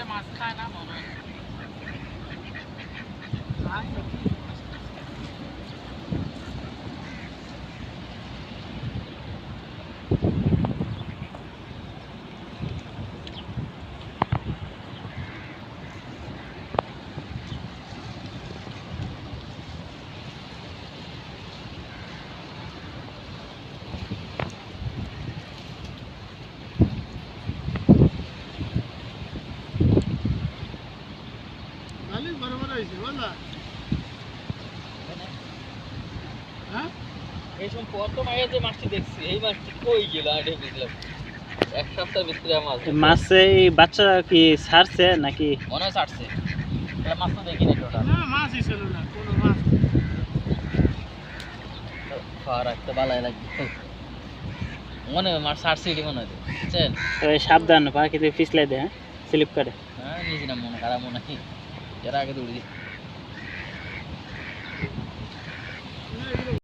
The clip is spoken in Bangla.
মাছ খায় না মনে হয়। এই সময় প্রথম আগে যে মাছটি দেখছি এই মাছটি কই গেল আগে বুঝলাম এক সপ্তাহের ভিতরে মাছ মাছে বাচ্চা কি ছাড়ছে নাকি মনে হয় ছাড়ছে এটা মাছ তো দেখিনি টোটাল না মাছই ছিল না কোনো মাছ খাওয়া রাখতে ভালোই লাগবে মনে হয় মাছ ছাড়ছে এটি মনে হয় বুঝছেন তো সাবধান পাখিতে পিছলাই দেয় স্লিপ করে হ্যাঁ নিজে না মনে খারাপ মনে হয় এর আগে দৌড়ি